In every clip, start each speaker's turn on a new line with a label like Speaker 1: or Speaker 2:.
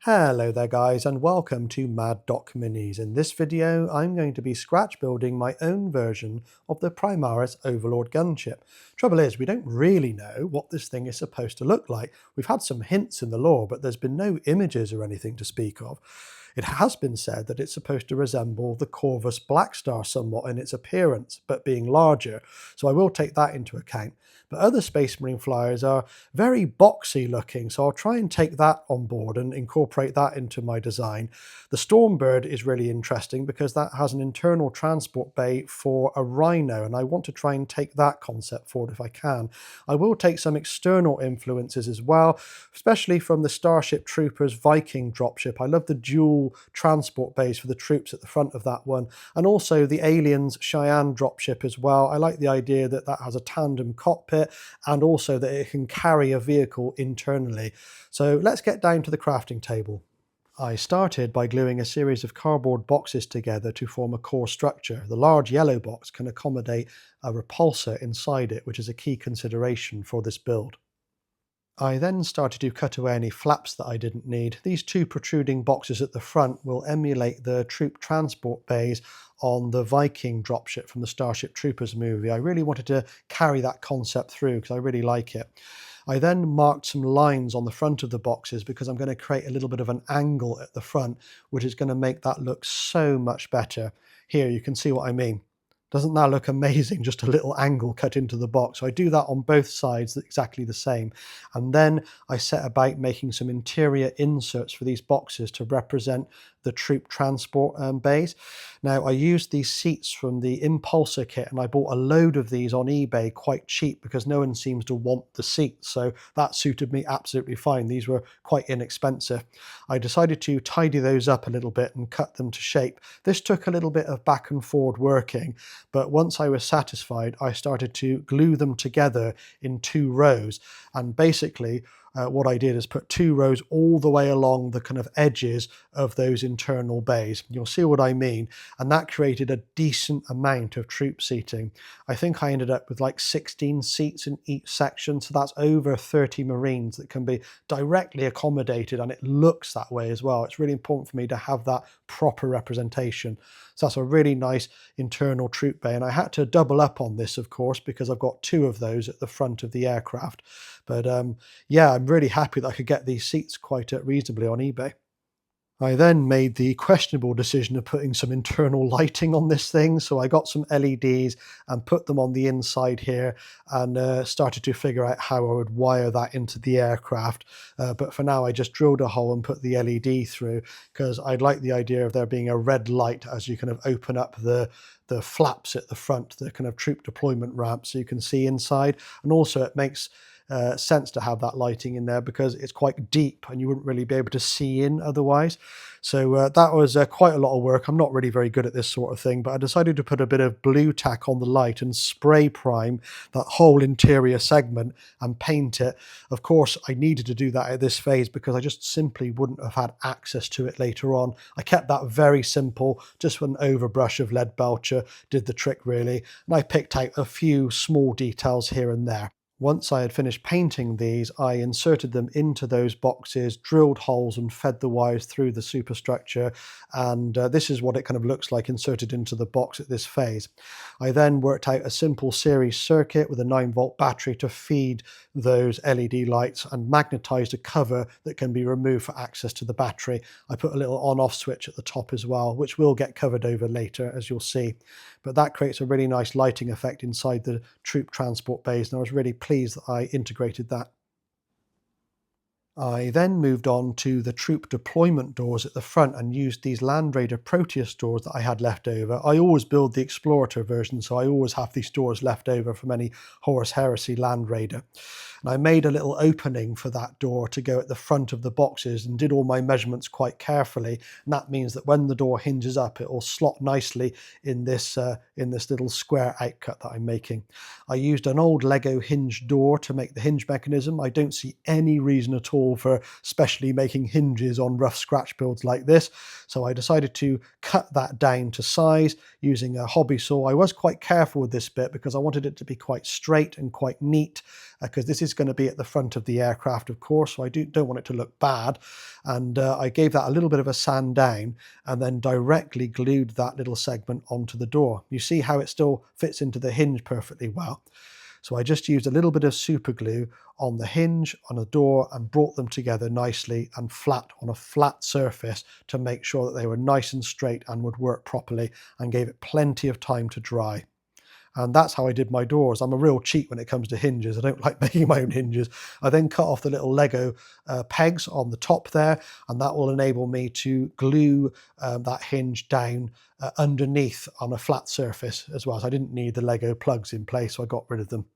Speaker 1: Hello there guys, and welcome to Mad Doc Minis. In this video I'm going to be scratch building my own version of the Primaris Overlord Gunship. Trouble is, we don't really know what this thing is supposed to look like. We've had some hints in the lore, but there's been no images or anything to speak of. It has been said that it's supposed to resemble the Corvus Blackstar somewhat in its appearance, but being larger, so I will take that into account. But other Space Marine flyers are very boxy looking, so I'll try and take that on board and incorporate that into my design. The Stormbird is really interesting because that has an internal transport bay for a Rhino, and I want to try and take that concept forward if I can. I will take some external influences as well, especially from the Starship Troopers Viking dropship. I love the dual transport bays for the troops at the front of that one, and also the Aliens Cheyenne dropship as well. I like the idea that that has a tandem cockpit and also that it can carry a vehicle internally. So let's get down to the crafting table. I started by gluing a series of cardboard boxes together to form a core structure. The large yellow box can accommodate a repulsor inside it, which is a key consideration for this build. I then started to cut away any flaps that I didn't need. These two protruding boxes at the front will emulate the troop transport bays on the Viking dropship from the Starship Troopers movie. I really wanted to carry that concept through because I really like it. I then marked some lines on the front of the boxes because I'm going to create a little bit of an angle at the front, which is going to make that look so much better. Here you can see what I mean. Doesn't that look amazing? Just a little angle cut into the box. So I do that on both sides exactly the same. And then I set about making some interior inserts for these boxes to represent the troop transport bays. Now I used these seats from the Impulsor kit, and I bought a load of these on eBay quite cheap because no one seems to want the seats. So that suited me absolutely fine. These were quite inexpensive. I decided to tidy those up a little bit and cut them to shape. This took a little bit of back and forward working, but once I was satisfied, I started to glue them together in 2 rows. And basically what I did is put 2 rows all the way along the kind of edges of those internal bays. You'll see what I mean. And that created a decent amount of troop seating. I think I ended up with like 16 seats in each section. So that's over 30 Marines that can be directly accommodated, and it looks that way as well. It's really important for me to have that proper representation. So that's a really nice internal troop bay. And I had to double up on this, of course, because I've got 2 of those at the front of the aircraft. But yeah, I'm really happy that I could get these seats quite reasonably on eBay. I then made the questionable decision of putting some internal lighting on this thing. So I got some LEDs and put them on the inside here, and started to figure out how I would wire that into the aircraft. But for now, I just drilled a hole and put the LED through because I'd like the idea of there being a red light as you kind of open up the flaps at the front, the kind of troop deployment ramp, so you can see inside. And also it makes sense to have that lighting in there because it's quite deep and you wouldn't really be able to see in otherwise. So that was quite a lot of work. I'm not really very good at this sort of thing, but I decided to put a bit of blue tack on the light and spray prime that whole interior segment and paint it. Of course, I needed to do that at this phase because I just simply wouldn't have had access to it later on. I kept that very simple, just an overbrush of lead belcher did the trick really, and I picked out a few small details here and there. Once I had finished painting these, I inserted them into those boxes, drilled holes and fed the wires through the superstructure, and this is what it kind of looks like inserted into the box at this phase. I then worked out a simple series circuit with a 9-volt battery to feed those LED lights and magnetized a cover that can be removed for access to the battery. I put a little on-off switch at the top as well, which will get covered over later, as you'll see. But that creates a really nice lighting effect inside the troop transport bays, and I was really pleased that I integrated that. I then moved on to the troop deployment doors at the front and used these Land Raider Proteus doors that I had left over. I always build the Explorator version, so I always have these doors left over from any Horus Heresy Land Raider. And I made a little opening for that door to go at the front of the boxes and did all my measurements quite carefully. And that means that when the door hinges up, it will slot nicely in this little square outcut that I'm making. I used an old Lego hinge door to make the hinge mechanism. I don't see any reason at all tool for specially making hinges on rough scratch builds like this. So I decided to cut that down to size using a hobby saw. I was quite careful with this bit because I wanted it to be quite straight and quite neat, because this is going to be at the front of the aircraft, of course, so I don't want it to look bad. And I gave that a little bit of a sand down and then directly glued that little segment onto the door. You see how it still fits into the hinge perfectly well. So I just used a little bit of super glue on the hinge, on the door, and brought them together nicely and flat on a flat surface to make sure that they were nice and straight and would work properly, and gave it plenty of time to dry. And that's how I did my doors. I'm a real cheat when it comes to hinges. I don't like making my own hinges. I then cut off the little Lego pegs on the top there, and that will enable me to glue that hinge down underneath on a flat surface as well. So I didn't need the Lego plugs in place, so I got rid of them.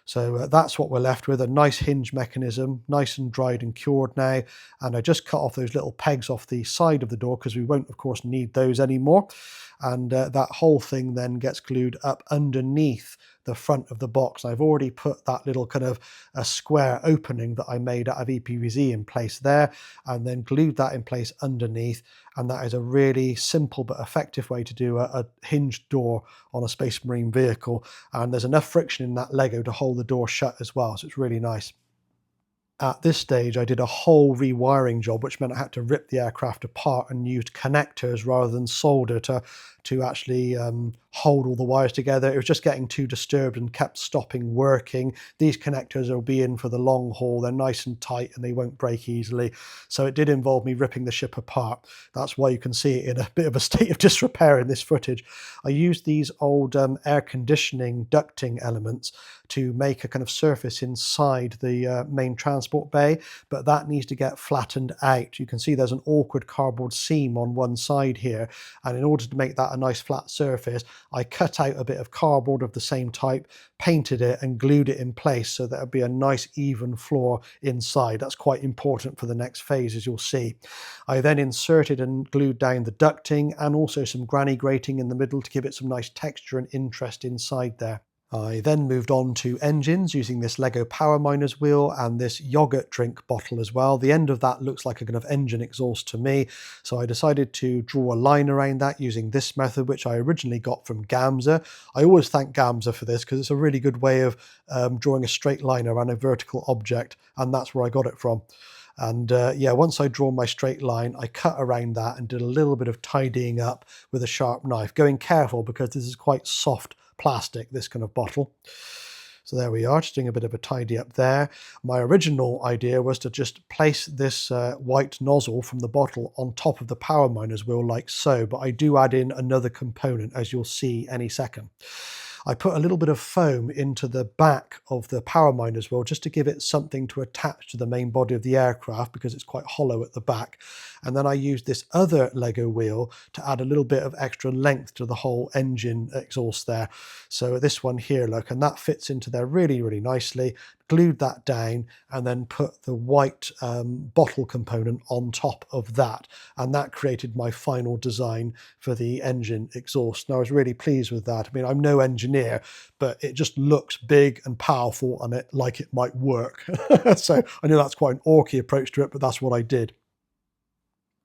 Speaker 1: So that's what we're left with, a nice hinge mechanism, nice and dried and cured now. And I just cut off those little pegs off the side of the door because we won't, of course, need those anymore. And that whole thing then gets glued up underneath the front of the box. I've already put that little kind of a square opening that I made out of EPVC in place there, and then glued that in place underneath. And that is a really simple but effective way to do a hinged door on a Space Marine vehicle. And there's enough friction in that Lego to hold the door shut as well, so it's really nice. At this stage, I did a whole rewiring job, which meant I had to rip the aircraft apart and used connectors rather than solder to actually hold all the wires together. It was just getting too disturbed and kept stopping working. These connectors will be in for the long haul. They're nice and tight and they won't break easily. So it did involve me ripping the ship apart. That's why you can see it in a bit of a state of disrepair in this footage. I used these old air conditioning ducting elements to make a kind of surface inside the main transport bay, but that needs to get flattened out. You can see there's an awkward cardboard seam on one side here, and in order to make that a nice flat surface, I cut out a bit of cardboard of the same type, painted it and glued it in place so that it'd be a nice even floor inside. That's quite important for the next phase, as you'll see. I then inserted and glued down the ducting and also some granny grating in the middle to give it some nice texture and interest inside there. I then moved on to engines using this Lego Power Miners wheel and this yogurt drink bottle as well. The end of that looks like a kind of engine exhaust to me, so I decided to draw a line around that using this method, which I originally got from Gamza. I always thank Gamza for this because it's a really good way of drawing a straight line around a vertical object, and that's where I got it from. And yeah, once I'd drawn my straight line, I cut around that and did a little bit of tidying up with a sharp knife, going careful because this is quite soft plastic, this kind of bottle. So there we are, just doing a bit of a tidy up there. My original idea was to just place this white nozzle from the bottle on top of the Power Miners wheel like so, but I do add in another component, as you'll see any second. I put a little bit of foam into the back of the Power Miners wheel just to give it something to attach to the main body of the aircraft because it's quite hollow at the back. And then I used this other Lego wheel to add a little bit of extra length to the whole engine exhaust there. So this one here, look, and that fits into there really, really nicely. Glued that down and then put the white bottle component on top of that, and that created my final design for the engine exhaust. And I was really pleased with that. I mean, I'm no engineer, but it just looks big and powerful and it like it might work. So I know that's quite an orky approach to it, but that's what I did.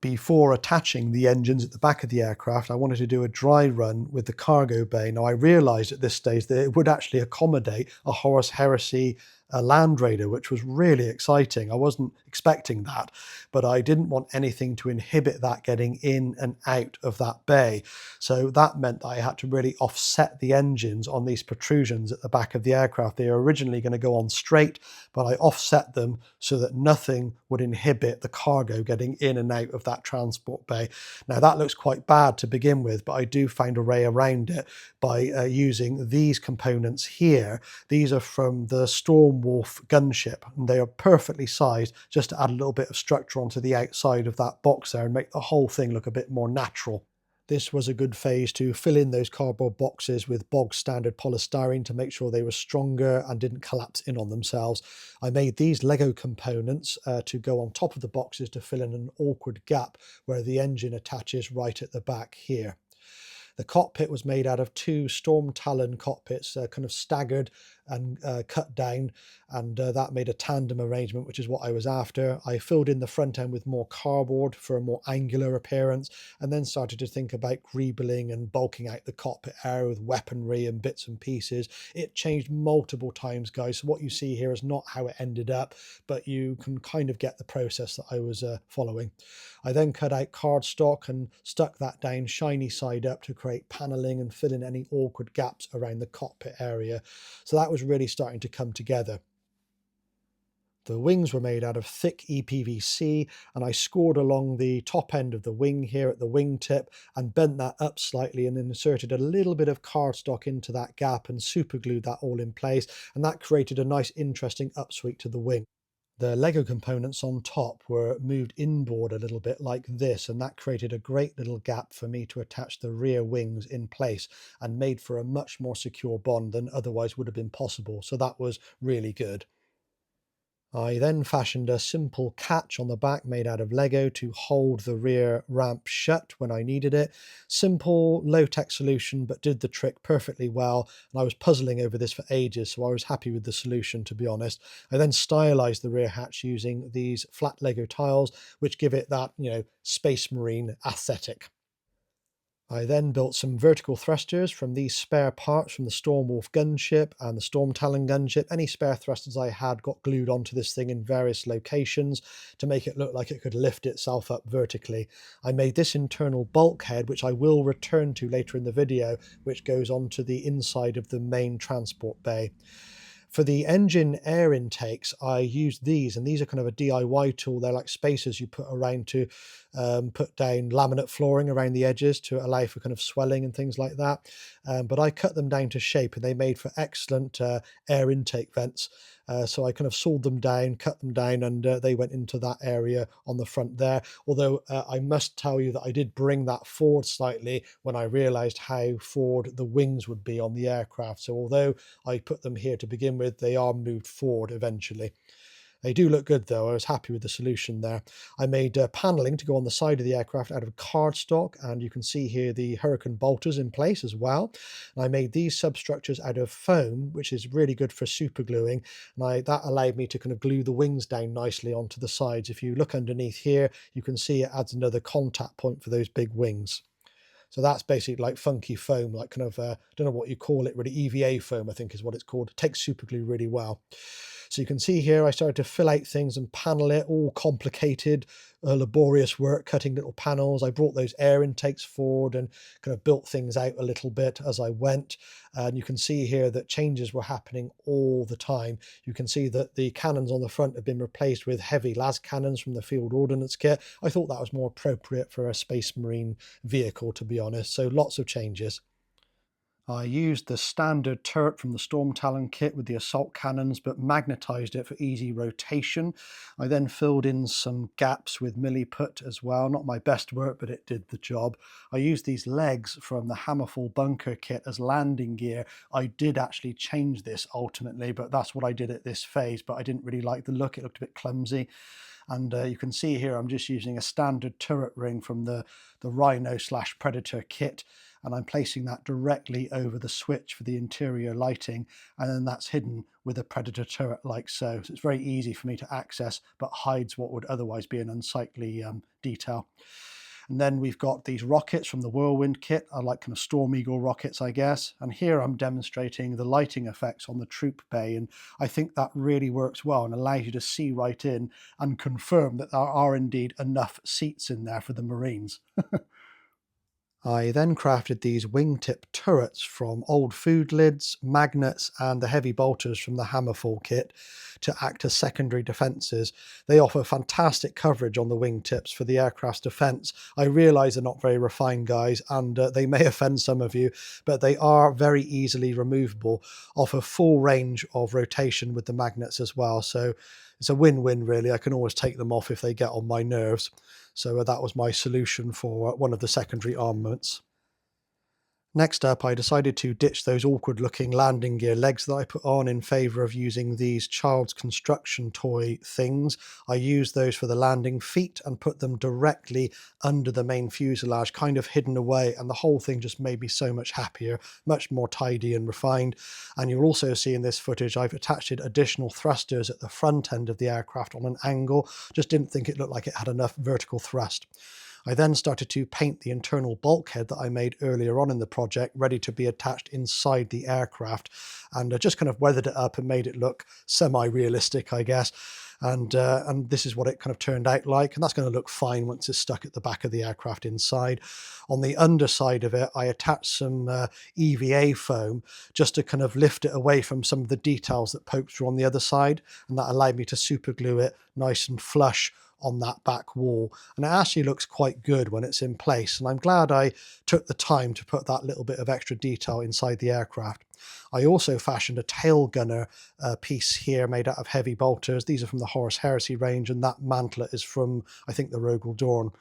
Speaker 1: Before attaching the engines at the back of the aircraft, I wanted to do a dry run with the cargo bay. Now, I realised at this stage that it would actually accommodate a Horus Heresy Land Raider, which was really exciting. I wasn't expecting that, but I didn't want anything to inhibit that getting in and out of that bay. So that meant that I had to really offset the engines on these protrusions at the back of the aircraft. They were originally going to go on straight, but I offset them so that nothing would inhibit the cargo getting in and out of that transport bay. Now that looks quite bad to begin with, but I do find a way around it by using these components here. These are from the Stormwolf gunship, and they are perfectly sized just to add a little bit of structure onto the outside of that box there and make the whole thing look a bit more natural. This was a good phase to fill in those cardboard boxes with bog standard polystyrene to make sure they were stronger and didn't collapse in on themselves. I made these Lego components to go on top of the boxes to fill in an awkward gap where the engine attaches right at the back here. The cockpit was made out of 2 Storm Talon cockpits, kind of staggered and cut down, and that made a tandem arrangement, which is what I was after. I filled in the front end with more cardboard for a more angular appearance, and then started to think about greebling and bulking out the cockpit area with weaponry and bits and pieces. It changed multiple times, guys, so what you see here is not how it ended up, but you can kind of get the process that I was following. I then cut out cardstock and stuck that down shiny side up to create paneling and fill in any awkward gaps around the cockpit area. So that was really starting to come together. The wings were made out of thick EPVC, and I scored along the top end of the wing here at the wingtip and bent that up slightly and then inserted a little bit of cardstock into that gap and superglued that all in place, and that created a nice interesting upsweep to the wing. The Lego components on top were moved inboard a little bit like this, and that created a great little gap for me to attach the rear wings in place and made for a much more secure bond than otherwise would have been possible. So that was really good. I then fashioned a simple catch on the back made out of Lego to hold the rear ramp shut when I needed it. Simple, low-tech solution, but did the trick perfectly well, and I was puzzling over this for ages, so I was happy with the solution, to be honest. I then stylized the rear hatch using these flat Lego tiles, which give it that, Space Marine aesthetic. I then built some vertical thrusters from these spare parts from the Stormwolf gunship and the Storm Talon gunship. Any spare thrusters I had got glued onto this thing in various locations to make it look like it could lift itself up vertically. I made this internal bulkhead, which I will return to later in the video, which goes onto the inside of the main transport bay. For the engine air intakes, I used these, and these are kind of a DIY tool. They're like spacers you put around to put down laminate flooring around the edges to allow for kind of swelling and things like that. But I cut them down to shape, and they made for excellent air intake vents. So I kind of sawed them down, cut them down, and they went into that area on the front there. Although I must tell you that I did bring that forward slightly when I realized how forward the wings would be on the aircraft. So although I put them here to begin with, they are moved forward eventually. They do look good though. I was happy with the solution there. I made paneling to go on the side of the aircraft out of cardstock, and you can see here the Hurricane bolters in place as well. And I made these substructures out of foam, which is really good for super gluing, and that allowed me to kind of glue the wings down nicely onto the sides. If you look underneath here, you can see it adds another contact point for those big wings. So that's basically like funky foam, like kind of, I don't know what you call it, really, EVA foam, I think is what it's called. It takes super glue really well. So you can see here I started to fill out things and panel it, all complicated, laborious work, cutting little panels. I brought those air intakes forward and kind of built things out a little bit as I went. And you can see here that changes were happening all the time. You can see that the cannons on the front have been replaced with heavy las cannons from the field ordnance kit. I thought that was more appropriate for a Space Marine vehicle, to be honest. So lots of changes. I used the standard turret from the Storm Talon kit with the assault cannons, but magnetized it for easy rotation. I then filled in some gaps with milliput as well. Not my best work, but it did the job. I used these legs from the Hammerfall bunker kit as landing gear. I did actually change this ultimately, but that's what I did at this phase, but I didn't really like the look. It looked a bit clumsy. And you can see here I'm just using a standard turret ring from the Rhino/Predator kit, and I'm placing that directly over the switch for the interior lighting, and then that's hidden with a Predator turret like so. So it's very easy for me to access, but hides what would otherwise be an unsightly detail. And then we've got these rockets from the Whirlwind kit. I like kind of Storm Eagle rockets, I guess. And here I'm demonstrating the lighting effects on the troop bay. And I think that really works well and allows you to see right in and confirm that there are indeed enough seats in there for the Marines. I then crafted these wingtip turrets from old food lids, magnets, and the heavy bolters from the Hammerfall kit to act as secondary defences. They offer fantastic coverage on the wingtips for the aircraft's defence. I realise they're not very refined, guys, and they may offend some of you, but they are very easily removable, offer full range of rotation with the magnets as well. So it's a win-win, really. I can always take them off if they get on my nerves. So that was my solution for one of the secondary armaments. Next up, I decided to ditch those awkward looking landing gear legs that I put on in favour of using these child's construction toy things. I used those for the landing feet and put them directly under the main fuselage, kind of hidden away, and the whole thing just made me so much happier, much more tidy and refined. And you'll also see in this footage I've attached additional thrusters at the front end of the aircraft on an angle. Just didn't think it looked like it had enough vertical thrust. I then started to paint the internal bulkhead that I made earlier on in the project, ready to be attached inside the aircraft, and just kind of weathered it up and made it look semi-realistic, I guess. And this is what it kind of turned out like, and that's going to look fine once it's stuck at the back of the aircraft inside. On the underside of it, I attached some EVA foam just to kind of lift it away from some of the details that poked through on the other side, and that allowed me to super glue it nice and flush on that back wall, and it actually looks quite good when it's in place, and I'm glad I took the time to put that little bit of extra detail inside the aircraft. I also fashioned a tail gunner piece here made out of heavy bolters. These are from the Horus Heresy range, and that mantlet is from, I think, the Rogel Dawn.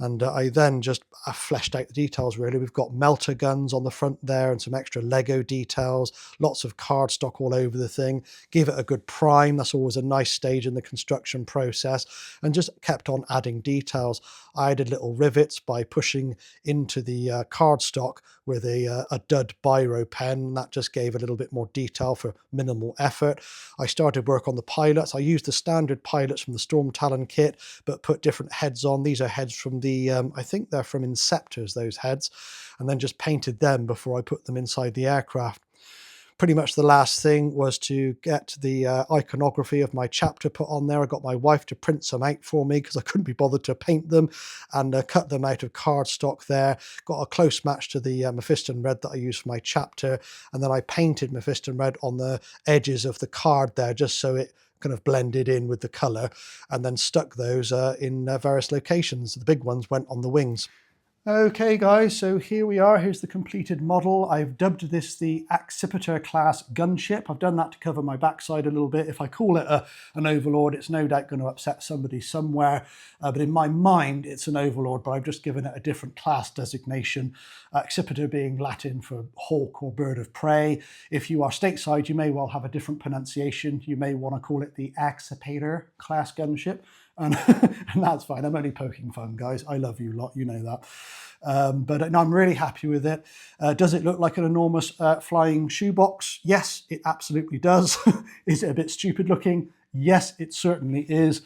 Speaker 1: And I then just fleshed out the details really. We've got melter guns on the front there and some extra Lego details, lots of cardstock all over the thing. Give it a good prime. That's always a nice stage in the construction process, and just kept on adding details. I added little rivets by pushing into the cardstock with a dud biro pen, and that just gave a little bit more detail for minimal effort. I started work on the pilots. I used the standard pilots from the Storm Talon kit, but put different heads on. These are heads from the I think they're from Inceptors, those heads, and then just painted them before I put them inside the aircraft. Pretty much the last thing was to get the iconography of my chapter put on there. I got my wife to print some out for me because I couldn't be bothered to paint them, and cut them out of cardstock there. Got a close match to the Mephiston red that I used for my chapter, and then I painted Mephiston red on the edges of the card there just so it kind of blended in with the colour, and then stuck those in various locations. The big ones went on the wings. Okay guys, so here we are. Here's the completed model. I've dubbed this the Accipiter class gunship. I've done that to cover my backside a little bit. If I call it an Overlord, it's no doubt going to upset somebody somewhere, but in my mind it's an Overlord, but I've just given it a different class designation, Accipiter being Latin for hawk or bird of prey. If you are stateside, you may well have a different pronunciation. You may want to call it the Accipiter class gunship. And, and that's fine. I'm only poking fun, guys. I love you lot, you know that. But no, I'm really happy with it. Does it look like an enormous flying shoebox? Yes, it absolutely does. Is it a bit stupid looking? Yes, it certainly is.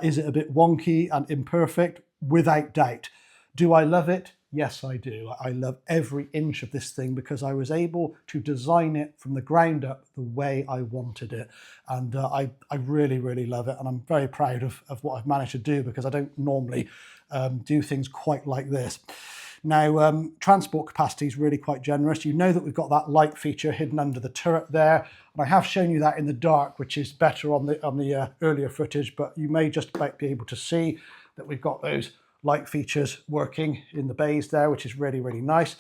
Speaker 1: Is it a bit wonky and imperfect? Without doubt. Do I love it? Yes, I do. I love every inch of this thing because I was able to design it from the ground up the way I wanted it. And I really, really love it. And I'm very proud of what I've managed to do because I don't normally do things quite like this. Now, transport capacity is really quite generous. You know that we've got that light feature hidden under the turret there. And I have shown you that in the dark, which is better on the earlier footage, but you may just about be able to see that we've got those light features working in the bays there, which is really, really nice.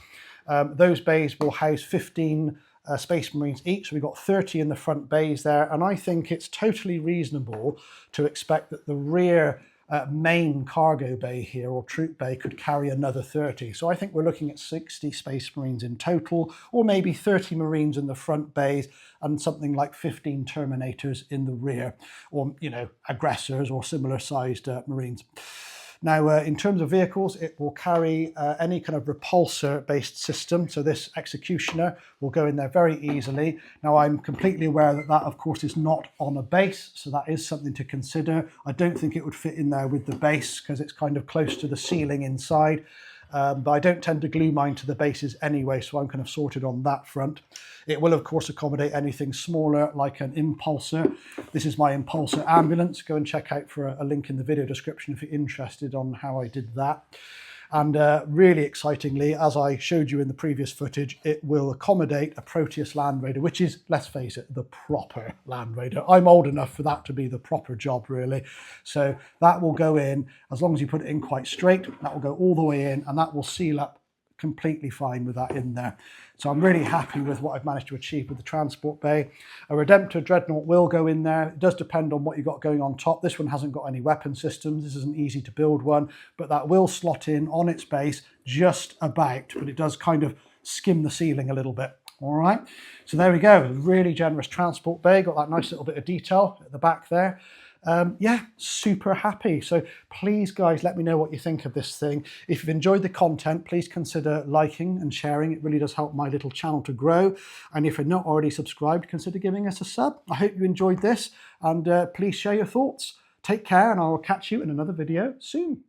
Speaker 1: Those bays will house 15 Space Marines each. So we've got 30 in the front bays there. And I think it's totally reasonable to expect that the rear main cargo bay here, or troop bay, could carry another 30. So I think we're looking at 60 Space Marines in total, or maybe 30 Marines in the front bays and something like 15 Terminators in the rear, or, you know, aggressors or similar sized Marines. Now, in terms of vehicles, it will carry any kind of repulsor-based system. So this Executioner will go in there very easily. Now, I'm completely aware that that, of course, is not on a base, so that is something to consider. I don't think it would fit in there with the base because it's kind of close to the ceiling inside. But I don't tend to glue mine to the bases anyway, so I'm kind of sorted on that front. It will, of course, accommodate anything smaller like an Impulsor. This is my Impulsor ambulance. Go and check out for a link in the video description if you're interested on how I did that. And really excitingly, as I showed you in the previous footage, it will accommodate a Proteus Land Raider, which is, let's face it, the proper Land Raider. I'm old enough for that to be the proper job, really. So that will go in, as long as you put it in quite straight, that will go all the way in, and that will seal up completely fine with that in there. So I'm really happy with what I've managed to achieve with the transport bay. A Redemptor Dreadnought will go in there. It does depend on what you've got going on top. This one hasn't got any weapon systems. This is an easy to build one, but that will slot in on its base just about, but it does kind of skim the ceiling a little bit. All right, so there we go, really generous transport bay, got that nice little bit of detail at the back there. Yeah, super happy. So please guys, let me know what you think of this thing. If you've enjoyed the content, please consider liking and sharing. It really does help my little channel to grow. And if you're not already subscribed, consider giving us a sub. I hope you enjoyed this, and please share your thoughts. Take care, and I'll catch you in another video soon.